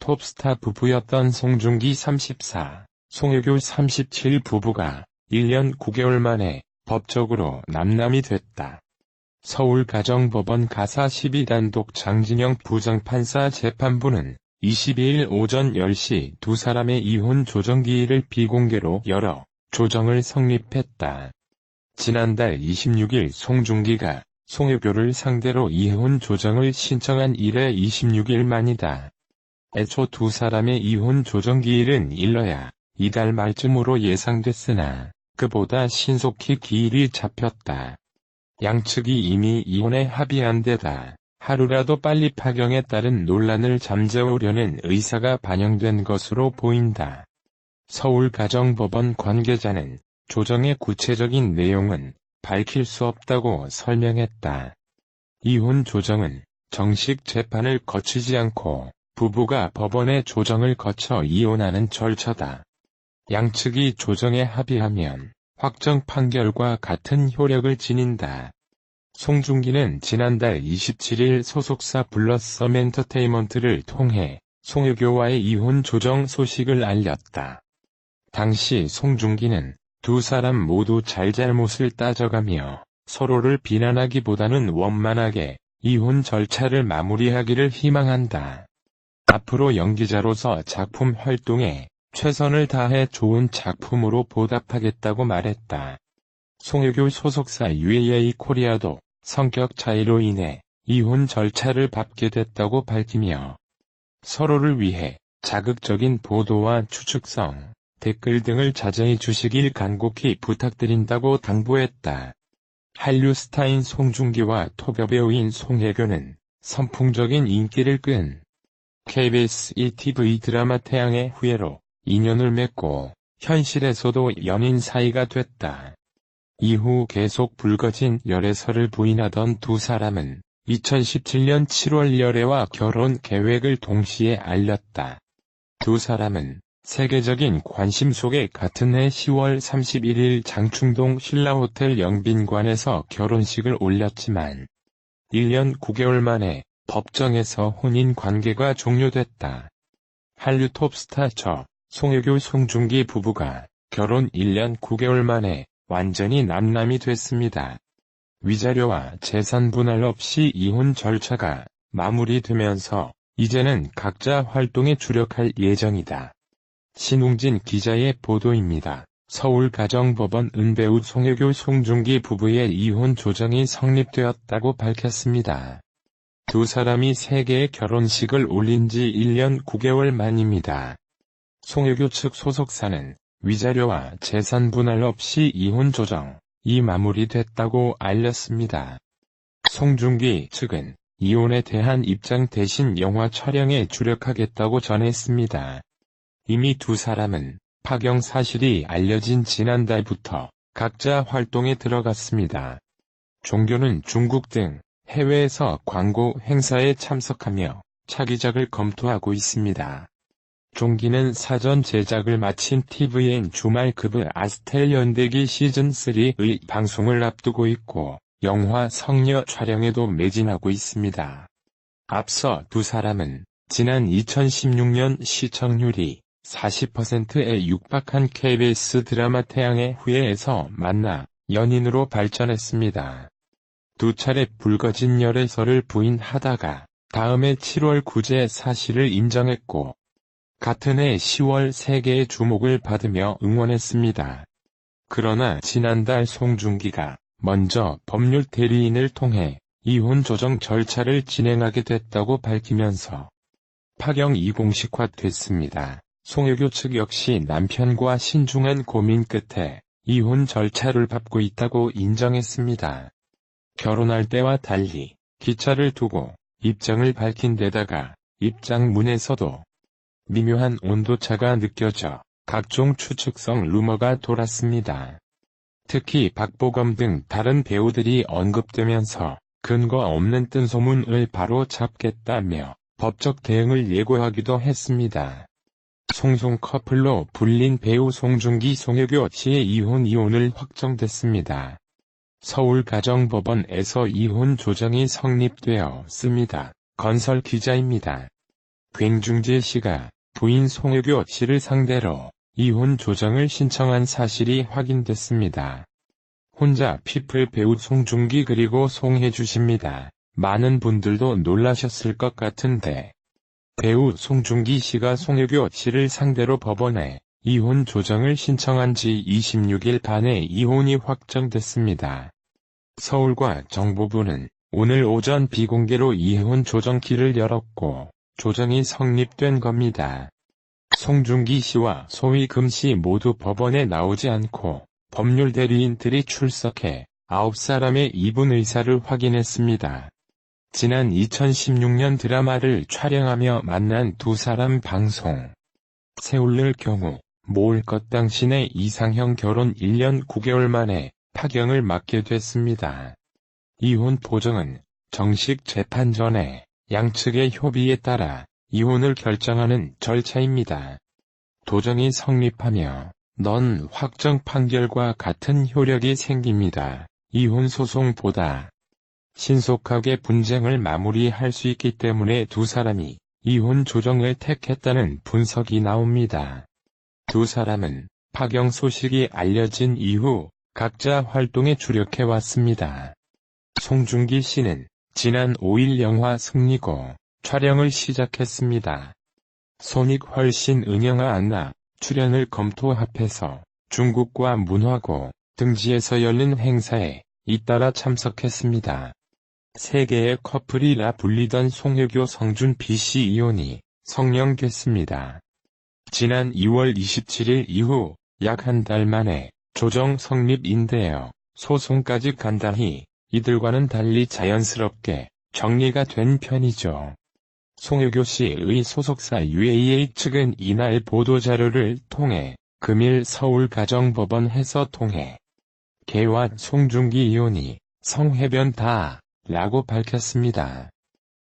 톱스타 부부였던 송중기 34, 송혜교 37 부부가 1년 9개월 만에 법적으로 남남이 됐다. 서울가정법원 가사 12단독 장진영 부장판사 재판부는 22일 오전 10시 두 사람의 이혼 조정기일을 비공개로 열어 조정을 성립했다. 지난달 26일 송중기가 송혜교를 상대로 이혼 조정을 신청한 이래 26일 만이다. 애초 두 사람의 이혼 조정기일은 일러야 이달 말쯤으로 예상됐으나 그보다 신속히 기일이 잡혔다. 양측이 이미 이혼에 합의한 데다 하루라도 빨리 파경에 따른 논란을 잠재우려는 의사가 반영된 것으로 보인다. 서울가정법원 관계자는 조정의 구체적인 내용은 밝힐 수 없다고 설명했다. 이혼 조정은 정식 재판을 거치지 않고 부부가 법원의 조정을 거쳐 이혼하는 절차다. 양측이 조정에 합의하면 확정 판결과 같은 효력을 지닌다. 송중기는 지난달 27일 소속사 블러썸 엔터테인먼트를 통해 송혜교와의 이혼 조정 소식을 알렸다. 당시 송중기는 두 사람 모두 잘잘못을 따져가며 서로를 비난하기보다는 원만하게 이혼 절차를 마무리하기를 희망한다. 앞으로 연기자로서 작품 활동에 최선을 다해 좋은 작품으로 보답하겠다고 말했다. 송혜교 소속사 UAA 코리아도 성격 차이로 인해 이혼 절차를 밟게 됐다고 밝히며 서로를 위해 자극적인 보도와 추측성, 댓글 등을 자제해 주시길 간곡히 부탁드린다고 당부했다. 한류 스타인 송중기와 토벼배우인 송혜교는 선풍적인 인기를 끈 KBS ETV 드라마 태양의 후예로 인연을 맺고 현실에서도 연인 사이가 됐다. 이후 계속 불거진 열애설을 부인하던 두 사람은 2017년 7월 열애와 결혼 계획을 동시에 알렸다. 두 사람은 세계적인 관심 속에 같은 해 10월 31일 장충동 신라호텔 영빈관에서 결혼식을 올렸지만 1년 9개월 만에 법정에서 혼인 관계가 종료됐다. 한류 톱스타 송혜교 송중기 부부가 결혼 1년 9개월 만에 완전히 남남이 됐습니다. 위자료와 재산 분할 없이 이혼 절차가 마무리되면서 이제는 각자 활동에 주력할 예정이다. 신웅진 기자의 보도입니다. 서울가정법원 은배우 송혜교 송중기 부부의 이혼 조정이 성립되었다고 밝혔습니다. 두 사람이 세 개의 결혼식을 올린 지 1년 9개월 만입니다. 송혜교 측 소속사는 위자료와 재산 분할 없이 이혼 조정이 마무리됐다고 알렸습니다. 송중기 측은 이혼에 대한 입장 대신 영화 촬영에 주력하겠다고 전했습니다. 이미 두 사람은 파경 사실이 알려진 지난달부터 각자 활동에 들어갔습니다. 종교는 중국 등 해외에서 광고 행사에 참석하며 차기작을 검토하고 있습니다. 종기는 사전 제작을 마친 tvN 주말급의 아스텔 연대기 시즌3의 방송을 앞두고 있고 영화 성녀 촬영에도 매진하고 있습니다. 앞서 두 사람은 지난 2016년 시청률이 40%에 육박한 KBS 드라마 태양의 후예에서 만나 연인으로 발전했습니다. 두 차례 불거진 열애설을 부인하다가 다음해 7월 구제 사실을 인정했고 같은 해 10월 세계의 주목을 받으며 응원했습니다. 그러나 지난달 송중기가 먼저 법률 대리인을 통해 이혼 조정 절차를 진행하게 됐다고 밝히면서 파경이 공식화됐습니다. 송혜교 측 역시 남편과 신중한 고민 끝에 이혼 절차를 밟고 있다고 인정했습니다. 결혼할 때와 달리 기차를 두고 입장을 밝힌 데다가 입장문에서도 미묘한 온도차가 느껴져 각종 추측성 루머가 돌았습니다. 특히 박보검 등 다른 배우들이 언급되면서 근거 없는 뜬소문을 바로 잡겠다며 법적 대응을 예고하기도 했습니다. 송송 커플로 불린 배우 송중기 송혜교 씨의 이혼이 확정됐습니다. 서울가정법원에서 이혼 조정이 성립되었습니다. 건설 기자입니다. 괭중재 씨가 부인 송혜교 씨를 상대로 이혼 조정을 신청한 사실이 확인됐습니다. 혼자 피플 배우 송중기 그리고 송혜주 씨입니다. 많은 분들도 놀라셨을 것 같은데 배우 송중기 씨가 송혜교 씨를 상대로 법원에 이혼 조정을 신청한 지 26일 밤에 이혼이 확정됐습니다. 서울과 정보부는 오늘 오전 비공개로 이혼 조정기를 열었고 조정이 성립된 겁니다. 송중기 씨와 소희금 씨 모두 법원에 나오지 않고 법률 대리인들이 출석해 9사람의 이분 의사를 확인했습니다. 지난 2016년 드라마를 촬영하며 만난 두 사람 방송. 세울릴 경우 모을 것 당신의 이상형 결혼 1년 9개월 만에 파경을 맞게 됐습니다. 이혼 보정은 정식 재판 전에 양측의 협의에 따라 이혼을 결정하는 절차입니다. 도정이 성립하며 넌 확정 판결과 같은 효력이 생깁니다. 이혼 소송보다 신속하게 분쟁을 마무리할 수 있기 때문에 두 사람이 이혼 조정을 택했다는 분석이 나옵니다. 두 사람은 파경 소식이 알려진 이후 각자 활동에 주력해왔습니다. 송중기 씨는 지난 5일 영화 승리고 촬영을 시작했습니다. 손익 훨씬 은영아 안나 출연을 검토 합해서 중국과 문화고 등지에서 열린 행사에 잇따라 참석했습니다. 세계의 커플이라 불리던 송혜교 성준비 씨 이혼이 성령됐습니다. 지난 2월 27일 이후 약 한 달 만에 조정 성립인데요. 소송까지 간단히 이들과는 달리 자연스럽게 정리가 된 편이죠. 송혜교 씨의 소속사 UAA 측은 이날 보도자료를 통해 금일 서울가정법원 해서통해 개와 송중기 이혼이 성해변다 라고 밝혔습니다.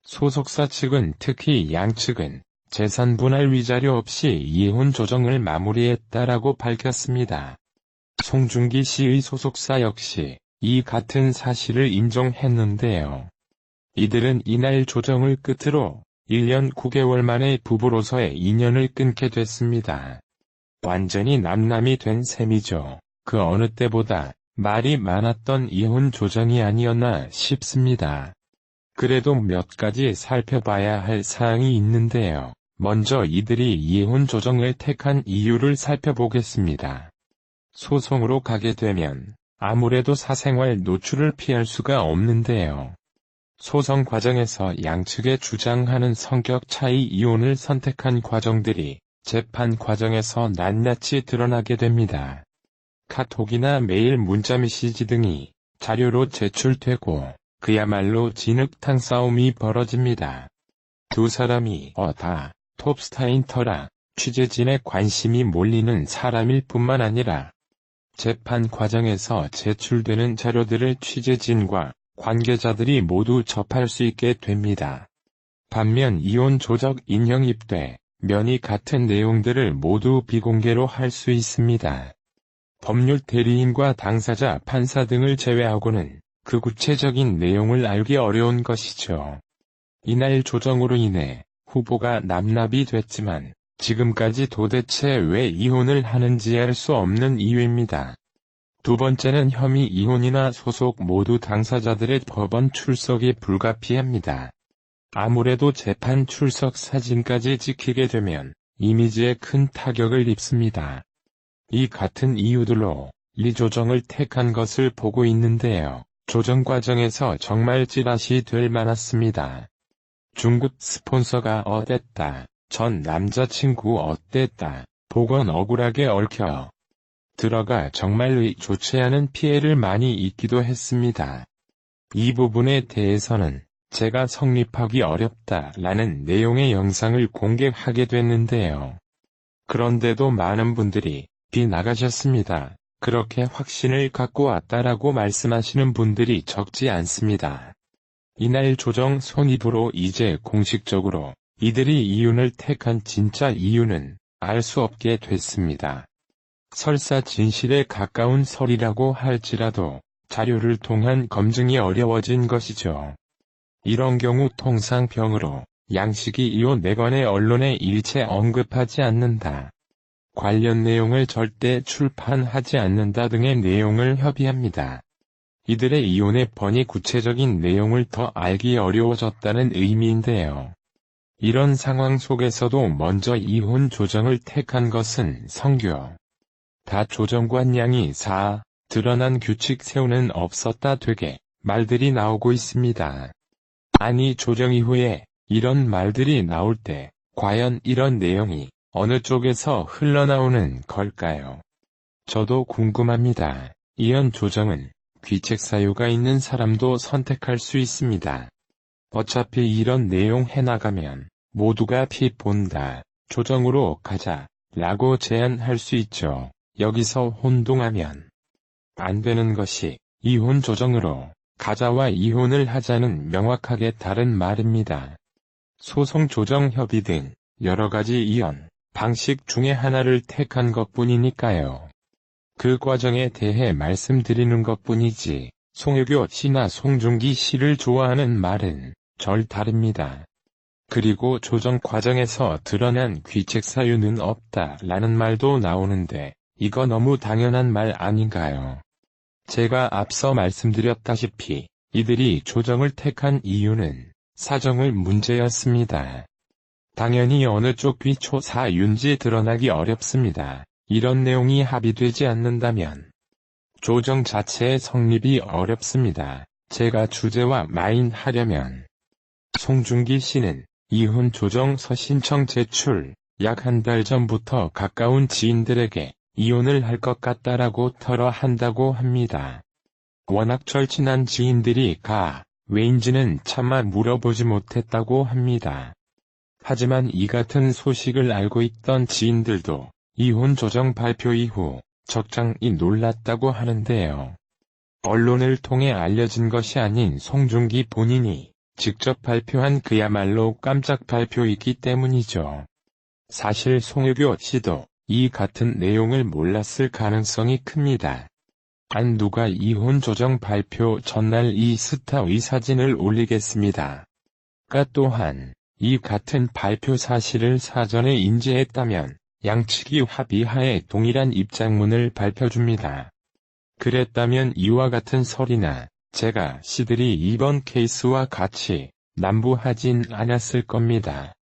소속사 측은 특히 양측은 재산 분할 위자료 없이 이혼 조정을 마무리했다라고 밝혔습니다. 송중기 씨의 소속사 역시 이 같은 사실을 인정했는데요. 이들은 이날 조정을 끝으로 1년 9개월 만에 부부로서의 인연을 끊게 됐습니다. 완전히 남남이 된 셈이죠. 그 어느 때보다 말이 많았던 이혼 조정이 아니었나 싶습니다. 그래도 몇 가지 살펴봐야 할 사항이 있는데요. 먼저 이들이 이혼 조정을 택한 이유를 살펴보겠습니다. 소송으로 가게 되면 아무래도 사생활 노출을 피할 수가 없는데요. 소송 과정에서 양측의 주장하는 성격 차이 이혼을 선택한 과정들이 재판 과정에서 낱낱이 드러나게 됩니다. 카톡이나 메일 문자 메시지 등이 자료로 제출되고 그야말로 진흙탕 싸움이 벌어집니다. 두 사람이 다 톱스타인 터라 취재진의 관심이 몰리는 사람일 뿐만 아니라 재판 과정에서 제출되는 자료들을 취재진과 관계자들이 모두 접할 수 있게 됩니다. 반면 이혼 조정 인형 입대, 면이 같은 내용들을 모두 비공개로 할 수 있습니다. 법률 대리인과 당사자 판사 등을 제외하고는 그 구체적인 내용을 알기 어려운 것이죠. 이날 조정으로 인해 후보가 남납이 됐지만 지금까지 도대체 왜 이혼을 하는지 알 수 없는 이유입니다. 두 번째는 혐의 이혼이나 소속 모두 당사자들의 법원 출석이 불가피합니다. 아무래도 재판 출석 사진까지 찍히게 되면 이미지에 큰 타격을 입습니다. 이 같은 이유들로 이 조정을 택한 것을 보고 있는데요. 조정 과정에서 정말 찌라시 될 많았습니다. 중국 스폰서가 어땠다, 전 남자친구 어땠다, 보건 억울하게 얽혀 들어가 정말 좋지 않은 피해를 많이 입기도 했습니다. 이 부분에 대해서는 제가 성립하기 어렵다라는 내용의 영상을 공개하게 됐는데요. 그런데도 많은 분들이 비나가셨습니다. 그렇게 확신을 갖고 왔다라고 말씀하시는 분들이 적지 않습니다. 이날 조정 성립으로 이제 공식적으로 이들이 이혼을 택한 진짜 이유는 알 수 없게 됐습니다. 설사 진실에 가까운 설이라고 할지라도 자료를 통한 검증이 어려워진 것이죠. 이런 경우 통상병으로 양식이 이혼 4건의 언론에 일체 언급하지 않는다. 관련 내용을 절대 출판하지 않는다 등의 내용을 협의합니다. 이들의 이혼의 번이 구체적인 내용을 더 알기 어려워졌다는 의미인데요. 이런 상황 속에서도 먼저 이혼 조정을 택한 것은 성교. 다 조정관량이 드러난 규칙 세우는 없었다 되게 말들이 나오고 있습니다. 아니 조정 이후에 이런 말들이 나올 때 과연 이런 내용이 어느 쪽에서 흘러나오는 걸까요? 저도 궁금합니다. 이혼 조정은 귀책 사유가 있는 사람도 선택할 수 있습니다. 어차피 이런 내용 해나가면 모두가 피 본다. 조정으로 가자. 라고 제안할 수 있죠. 여기서 혼동하면 안 되는 것이 이혼 조정으로 가자와 이혼을 하자는 명확하게 다른 말입니다. 소송 조정 협의 등 여러가지 이혼 방식 중에 하나를 택한 것뿐이니까요. 그 과정에 대해 말씀드리는 것뿐이지 송혜교 씨나 송중기 씨를 좋아하는 말은 절 다릅니다. 그리고 조정 과정에서 드러난 귀책 사유는 없다라는 말도 나오는데 이거 너무 당연한 말 아닌가요? 제가 앞서 말씀드렸다시피 이들이 조정을 택한 이유는 사정을 문제였습니다. 당연히 어느 쪽 귀초 사유인지 드러나기 어렵습니다. 이런 내용이 합의되지 않는다면 조정 자체의 성립이 어렵습니다. 제가 주제와 마인하려면 송중기 씨는 이혼 조정서 신청 제출 약 한 달 전부터 가까운 지인들에게 이혼을 할 것 같다라고 털어한다고 합니다. 워낙 절친한 지인들이 왜인지는 차마 물어보지 못했다고 합니다. 하지만 이 같은 소식을 알고 있던 지인들도 이혼 조정 발표 이후 적잖이 놀랐다고 하는데요. 언론을 통해 알려진 것이 아닌 송중기 본인이 직접 발표한 그야말로 깜짝 발표이기 때문이죠. 사실 송혜교 씨도 이 같은 내용을 몰랐을 가능성이 큽니다. 누가 이혼 조정 발표 전날 이 스타의 사진을 올리겠습니다. 또한 이 같은 발표 사실을 사전에 인지했다면 양측이 합의하에 동일한 입장문을 밝혀줍니다. 그랬다면 이와 같은 설이나 제가 씨들이 이번 케이스와 같이 난무하진 않았을 겁니다.